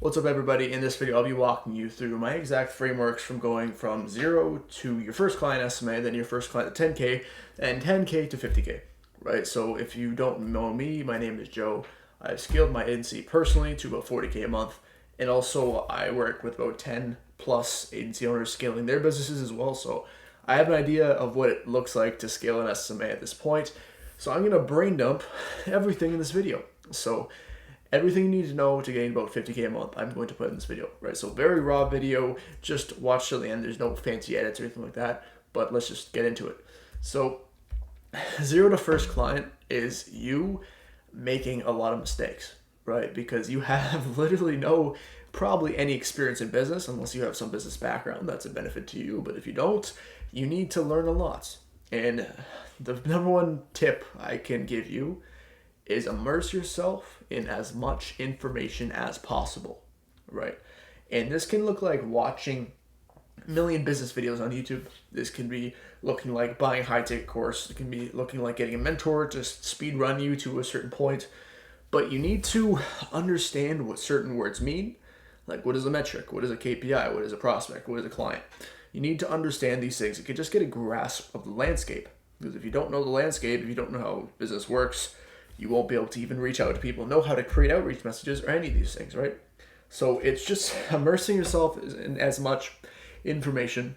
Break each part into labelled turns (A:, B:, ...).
A: What's up, everybody? In this video, I'll be walking you through my exact frameworks from going from 0 to your first client SMA, then your first client to 10K, and 10K to 50K, right? So if you don't know me, my name is Joe. I've scaled my agency personally to about 40K a month, and also I work with about 10 plus agency owners scaling their businesses as well. So I have an idea of what it looks like to scale an SMA at this point. So I'm gonna brain dump everything in this video. So everything you need to know to gain about 50K a month, I'm going to put in this video, right? So very raw video, just watch till the end. There's no fancy edits or anything like that, but let's just get into it. So 0 to first client is you making a lot of mistakes, right? Because you have literally no, probably any experience in business unless you have some business background. That's a benefit to you, but if you don't, you need to learn a lot. And the number one tip I can give you is immerse yourself in as much information as possible, right? And this can look like watching a million business videos on YouTube. This can be looking like buying a high-ticket course. It can be looking like getting a mentor to speed run you to a certain point. But you need to understand what certain words mean. Like, what is a metric? What is a KPI? What is a prospect? What is a client? You need to understand these things. You can just get a grasp of the landscape. Because if you don't know the landscape, if you don't know how business works, you won't be able to even reach out to people, know how to create outreach messages or any of these things, right? So it's just immersing yourself in as much information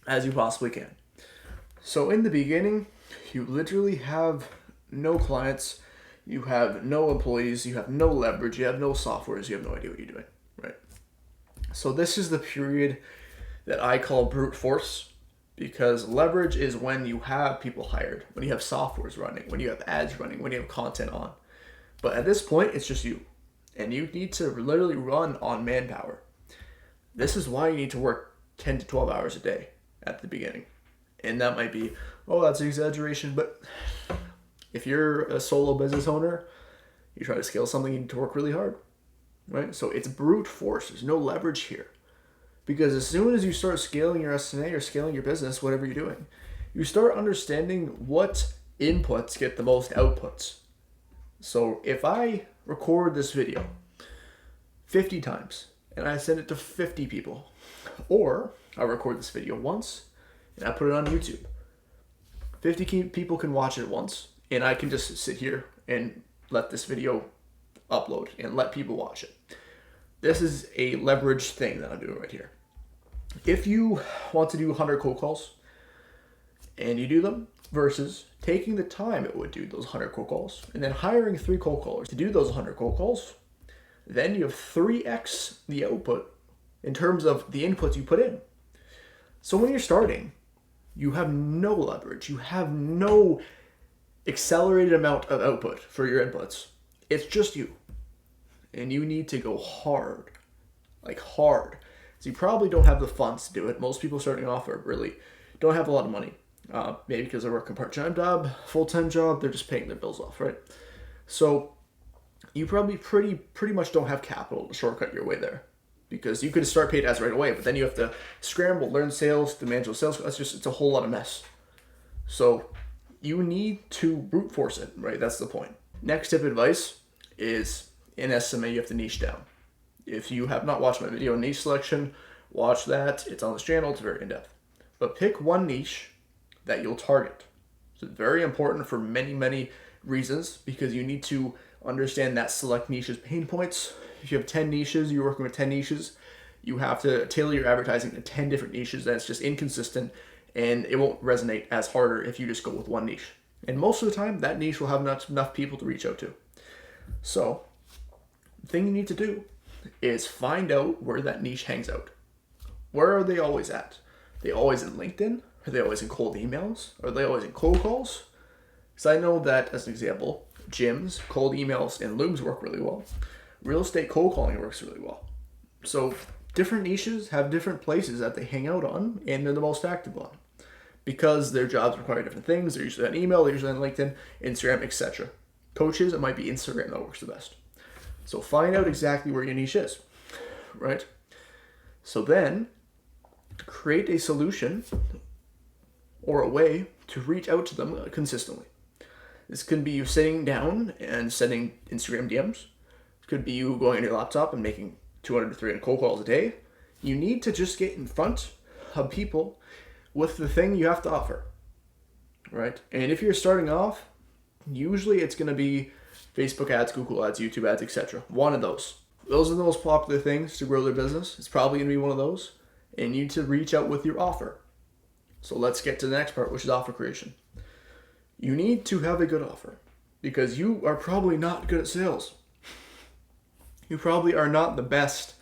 A: as you possibly can. So in the beginning, you literally have no clients, you have no employees, you have no leverage, you have no softwares, you have no idea what you're doing, right? So this is the period that I call brute force, because leverage is when you have people hired, when you have softwares running, when you have ads running, when you have content on. But at this point, it's just you. And you need to literally run on manpower. This is why you need to work 10 to 12 hours a day at the beginning. And that might be, oh, that's an exaggeration. But if you're a solo business owner, you try to scale something, you need to work really hard, right? So it's brute force. There's no leverage here. Because as soon as you start scaling your SMA or scaling your business, whatever you're doing, you start understanding what inputs get the most outputs. So if I record this video 50 times and I send it to 50 people, or I record this video once and I put it on YouTube, 50 people can watch it once, and I can just sit here and let this video upload and let people watch it. This is a leverage thing that I'm doing right here. If you want to do 100 cold calls and you do them versus taking the time it would do those 100 cold calls and then hiring 3 cold callers to do those 100 cold calls, then you have 3x the output in terms of the inputs you put in. So when you're starting, you have no leverage. You have no accelerated amount of output for your inputs. It's just you. And you need to go hard, like hard. So you probably don't have the funds to do it. Most people starting off are really don't have a lot of money. Maybe because they're working part-time job, full-time job, they're just paying their bills off, right? So you probably pretty much don't have capital to shortcut your way there, because you could start paid ads right away, but then you have to scramble, learn sales, to manage those sales. It's a whole lot of mess. So you need to brute force it, right? That's the point. Next tip of advice is in SMA, you have to niche down. If you have not watched my video on niche selection, watch that. It's on this channel. It's very in-depth. But pick one niche that you'll target. So it's very important for many, many reasons, because you need to understand that select niche's pain points. If you have 10 niches, you're working with 10 niches, you have to tailor your advertising to 10 different niches. That's just inconsistent, and it won't resonate as harder if you just go with one niche. And most of the time, that niche will have enough people to reach out to. So the thing you need to do is find out where that niche hangs out. Where are they always at? Are they always in LinkedIn? Are they always in cold emails? Are they always in cold calls? Because I know that, as an example, gyms, cold emails, and looms work really well. Real estate cold calling works really well. So different niches have different places that they hang out on, and they're the most active on, because their jobs require different things. They're usually on email, they're usually on LinkedIn, Instagram, etc. Coaches, it might be Instagram that works the best. So find out exactly where your niche is, right? So then create a solution or a way to reach out to them consistently. This can be you sitting down and sending Instagram DMs. It could be you going on your laptop and making 200 to 300 cold calls a day. You need to just get in front of people with the thing you have to offer, right? And if you're starting off, usually it's going to be Facebook ads, Google ads, YouTube ads, etc. One of those. Those are the most popular things to grow their business. It's probably going to be one of those. And you need to reach out with your offer. So let's get to the next part, which is offer creation. You need to have a good offer because you are probably not good at sales. You probably are not the best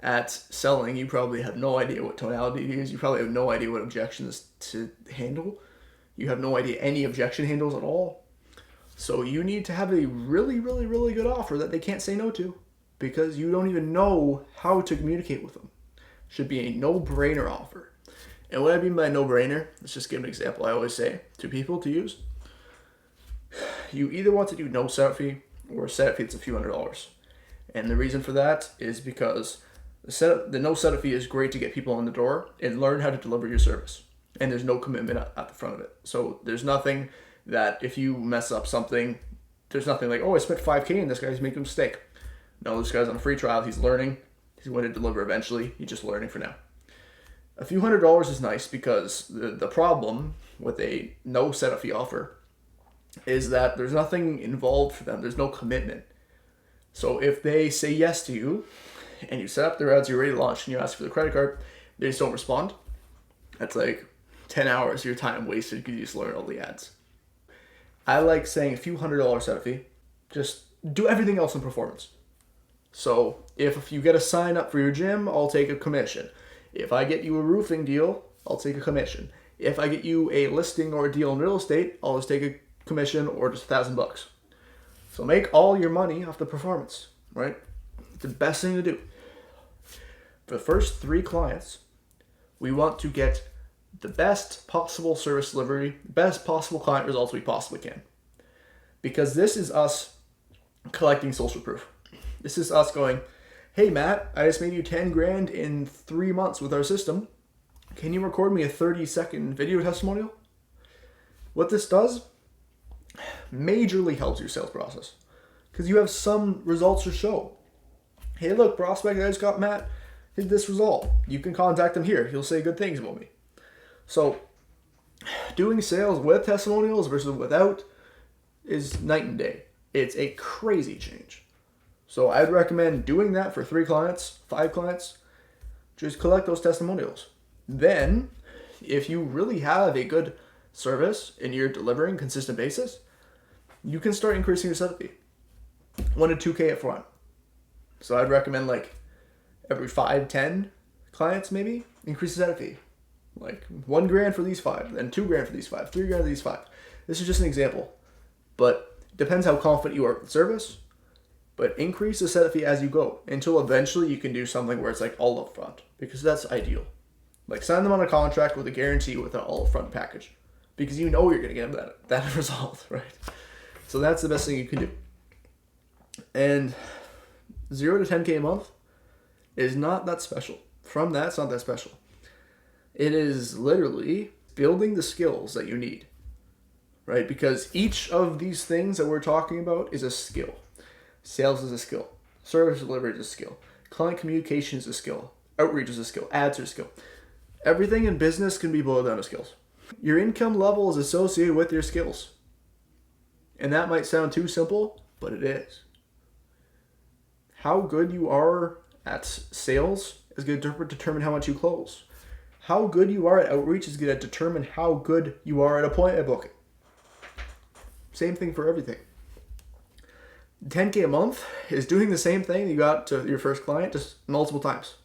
A: at selling. You probably have no idea what tonality to use. You probably have no idea what objections to handle. You have no idea any objection handles at all. So you need to have a really, really, really good offer that they can't say no to because you don't even know how to communicate with them. Should be a no-brainer offer. And what I mean by no-brainer, let's just give an example I always say to people to use. You either want to do no setup fee or a setup fee that's a few $100s. And the reason for that is because the no setup fee is great to get people in the door and learn how to deliver your service. And there's no commitment at the front of it. So there's nothing that if you mess up something, there's nothing like, oh, I spent $5K and this guy's making a mistake. No, this guy's on a free trial. He's learning. He's going to deliver eventually. He's just learning for now. A few $100s is nice because the problem with a no setup fee offer is that there's nothing involved for them. There's no commitment. So if they say yes to you and you set up their ads, you're ready to launch, and you ask for the credit card, they just don't respond. That's like 10 hours of your time wasted because you just learn all the ads. I like saying a few $100 setup fee. Just do everything else in performance. So if you get a sign up for your gym, I'll take a commission. If I get you a roofing deal, I'll take a commission. If I get you a listing or a deal in real estate, I'll just take a commission or just $1,000. So make all your money off the performance, right? It's the best thing to do. For the first 3 clients, we want to get the best possible service delivery, best possible client results we possibly can. Because this is us collecting social proof. This is us going, hey Matt, I just made you 10 grand in 3 months with our system. Can you record me a 30-second video testimonial? What this does, majorly helps your sales process. Because you have some results to show. Hey look, prospect, I just got Matt hit this result. You can contact him here. He'll say good things about me. So doing sales with testimonials versus without is night and day. It's a crazy change. So I'd recommend doing that for 3 clients, 5 clients. Just collect those testimonials. Then, if you really have a good service and you're delivering consistent basis, you can start increasing your setup fee. 1 to 2K up front. So I'd recommend like every 5, 10 clients maybe, increase the setup fee. Like $1 grand for these 5, then $2 grand for these 5, $3 grand for these 5. This is just an example. But it depends how confident you are with the service. But increase the setup fee as you go until eventually you can do something where it's like all up front, because that's ideal. Like sign them on a contract with a guarantee with an all up front package, because you know you're going to get that result, right? So that's the best thing you can do. And 0 to 10K a month is not that special. From that, it's not that special. It is literally building the skills that you need, right? Because each of these things that we're talking about is a skill. Sales is a skill. Service delivery is a skill. Client communication is a skill. Outreach is a skill. Ads are a skill. Everything in business can be boiled down to skills. Your income level is associated with your skills. And that might sound too simple, but it is. How good you are at sales is going to determine how much you close. How good you are at outreach is going to determine how good you are at appointment booking. Same thing for everything. 10K a month is doing the same thing you got to your first client just multiple times.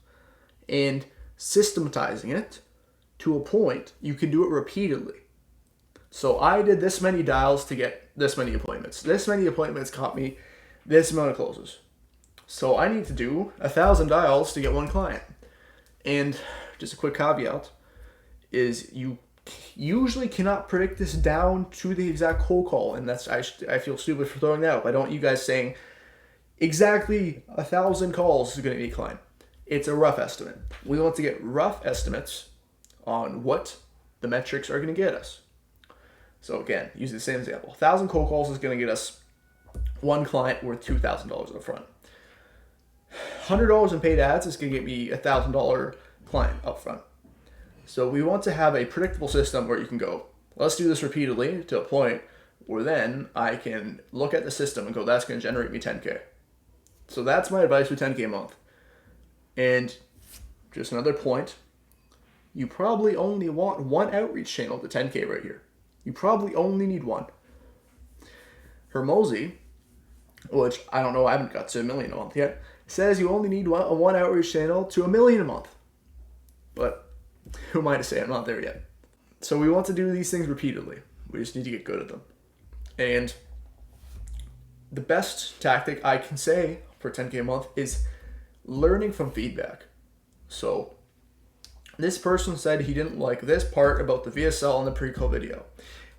A: And systematizing it to a point you can do it repeatedly. So I did this many dials to get this many appointments. This many appointments got me this amount of closes. So I need to do 1,000 dials to get 1 client. And just a quick caveat is you usually cannot predict this down to the exact cold call, and that's I feel stupid for throwing that up. I don't want you guys saying exactly 1,000 calls is going to be a client. It's a rough estimate. We want to get rough estimates on what the metrics are going to get us. So again, using the same example, 1,000 cold calls is going to get us 1 client worth $2,000 up front. $100 in paid ads is going to get me $1,000 client up front. So we want to have a predictable system where you can go, let's do this repeatedly to a point where then I can look at the system and go, that's going to generate me 10K. So that's my advice for 10K a month. And just another point, you probably only want one outreach channel to 10K right here. You probably only need one. Hermosi, which I don't know, I haven't got to $1 million a month yet, says you only need one outreach channel to $1 million a month. But who am I to say I'm not there yet? So we want to do these things repeatedly. We just need to get good at them. And the best tactic I can say for 10K a month is learning from feedback. So this person said he didn't like this part about the VSL in the pre-call video.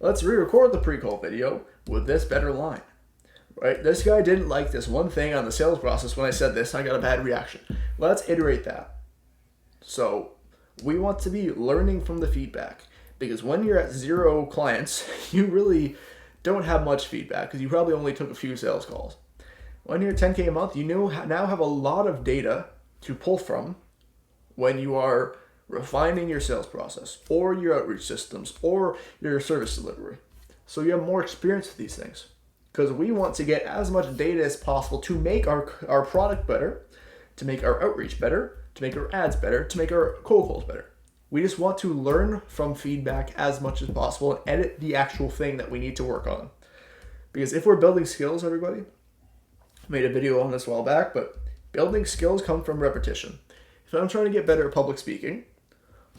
A: Let's re-record the pre-call video with this better line. Right? This guy didn't like this one thing on the sales process. When I said this, I got a bad reaction. Let's iterate that. So we want to be learning from the feedback, because when you're at 0 clients, you really don't have much feedback because you probably only took a few sales calls. When you're 10K a month, you now have a lot of data to pull from when you are refining your sales process or your outreach systems or your service delivery. So you have more experience with these things, because we want to get as much data as possible to make our product better, to make our outreach better, to make our ads better, to make our cold calls better. We just want to learn from feedback as much as possible and edit the actual thing that we need to work on. Because if we're building skills, everybody, I made a video on this a while back, but building skills come from repetition. If I'm trying to get better at public speaking,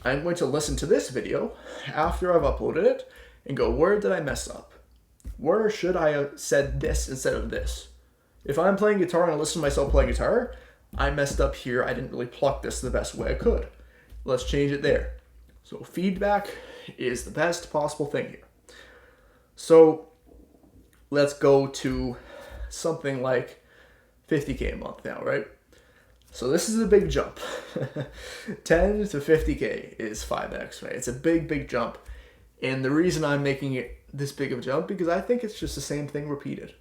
A: I'm going to listen to this video after I've uploaded it and go, where did I mess up? Where should I have said this instead of this? If I'm playing guitar and I listen to myself playing guitar, I messed up here. I didn't really pluck this the best way I could. Let's change it there. So feedback is the best possible thing here. So let's go to something like 50K a month now, right? So this is a big jump. 10 to 50K is 5x, right? It's a big, big jump. And the reason I'm making it this big of a jump, because I think it's just the same thing repeated.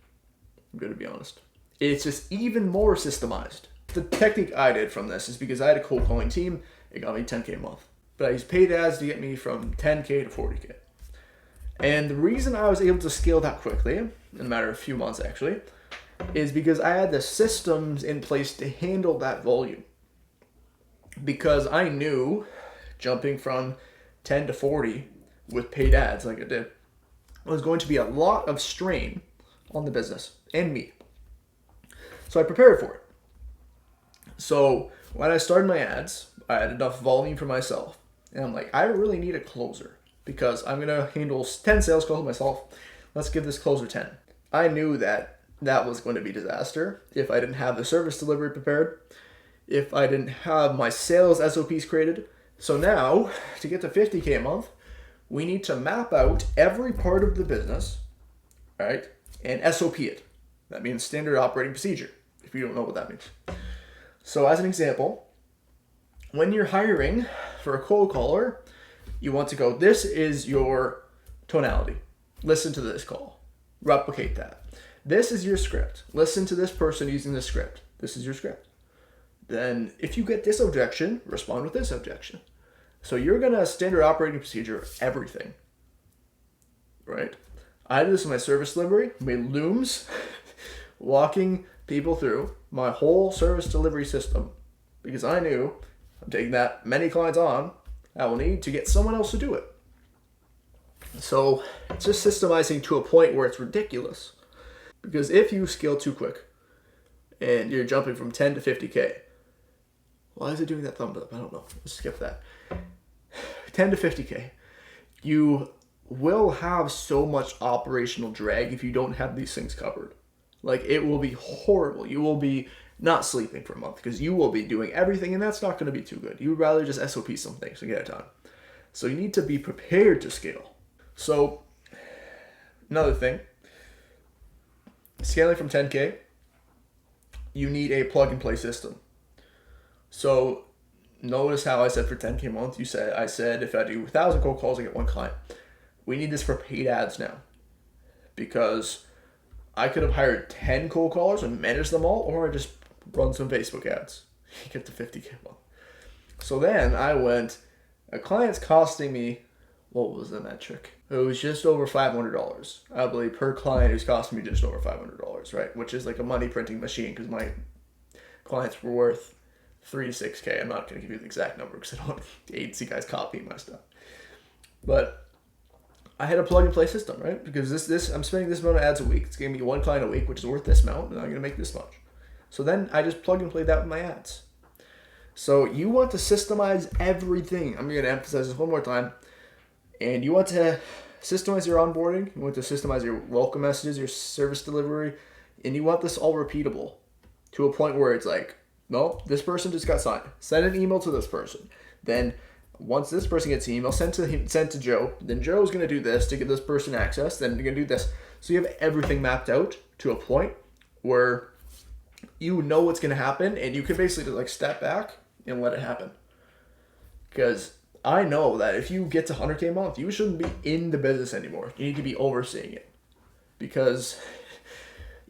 A: I'm going to be honest. It's just even more systemized. The technique I did from this is because I had a cold calling team, it got me 10K a month. But I used paid ads to get me from 10K to 40K. And the reason I was able to scale that quickly, in a matter of a few months actually, is because I had the systems in place to handle that volume. Because I knew jumping from 10 to 40 with paid ads like I did was going to be a lot of strain on the business and me. So I prepared for it. So when I started my ads, I had enough volume for myself. And I'm like, I really need a closer because I'm going to handle 10 sales calls myself. Let's give this closer 10. I knew that was going to be disaster if I didn't have the service delivery prepared, if I didn't have my sales SOPs created. So now, to get to 50K a month, we need to map out every part of the business, right, and SOP it. That means standard operating procedure, if you don't know what that means. So as an example, when you're hiring for a cold caller, you want to go, this is your tonality. Listen to this call. Replicate that. This is your script. Listen to this person using this script. This is your script. Then if you get this objection, respond with this objection. So you're going to standard operating procedure everything, right? I did this in my service delivery, made looms, walking people through my whole service delivery system because I knew I'm taking that many clients on, I will need to get someone else to do it. So it's just systemizing to a point where it's ridiculous. Because if you scale too quick and you're jumping from 10 to 50K, why is it doing that thumbs up? I don't know. Let's skip that. 10 to 50K, you will have so much operational drag if you don't have these things covered. Like, it will be horrible. You will be not sleeping for a month because you will be doing everything, and that's not going to be too good. You would rather just SOP some things and get it done. So you need to be prepared to scale. So another thing, scaling from 10K, you need a plug-and-play system. So notice how I said for 10K a month, I said if I do 1,000 cold calls, I get one client. We need this for paid ads now because I could have hired 10 cold callers and managed them all, or I just run some Facebook ads. You get to 50K a month. So then I went, a client's costing me, what was the metric? It was just over $500, I believe, per client. Who's costing me just over $500, right? Which is like a money printing machine, because my clients were worth 3 to 6K. I'm not going to give you the exact number because I don't want the agency guys copying my stuff. But I had a plug and play system, right? Because this I'm spending this amount of ads a week. It's giving me one client a week, which is worth this amount, and I'm going to make this much. So then I just plug and play that with my ads. So you want to systemize everything. I'm going to emphasize this one more time. And you want to systemize your onboarding. You want to systemize your welcome messages, your service delivery. And you want this all repeatable to a point where it's like, no, this person just got signed. Send an email to this person. Then once this person gets the email, sent to Joe. Then Joe's going to do this to give this person access. Then you're going to do this. So you have everything mapped out to a point where you know what's going to happen. And you can basically just like step back and let it happen. Because I know that if you get to 100K a month, you shouldn't be in the business anymore. You need to be overseeing it. Because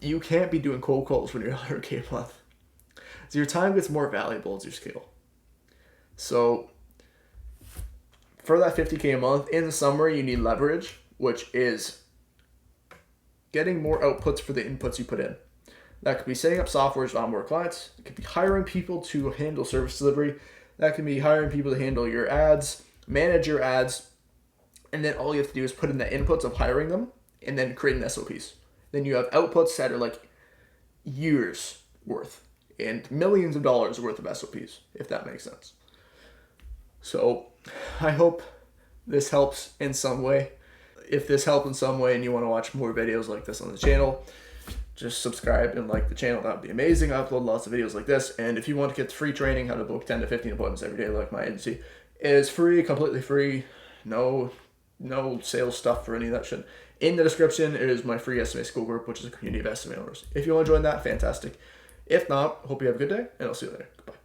A: you can't be doing cold calls when you're 100K a month. So your time gets more valuable as you scale. So for that 50K a month, in summary, you need leverage, which is getting more outputs for the inputs you put in. That could be setting up software to onboard clients. It could be hiring people to handle service delivery. That can be hiring people to handle your ads, manage your ads, and then all you have to do is put in the inputs of hiring them and then creating SOPs. Then you have outputs that are like years worth and millions of dollars worth of SOPs, if that makes sense. So I hope this helps in some way. If this helped in some way and you want to watch more videos like this on the channel, just subscribe and like the channel. That would be amazing. I upload lots of videos like this. And if you want to get free training, how to book 10 to 15 appointments every day like my agency, it is free, completely free. No sales stuff for any of that shit. In the description is my free SMA school group, which is a community of SMA owners. If you want to join that, fantastic. If not, hope you have a good day, and I'll see you later. Goodbye.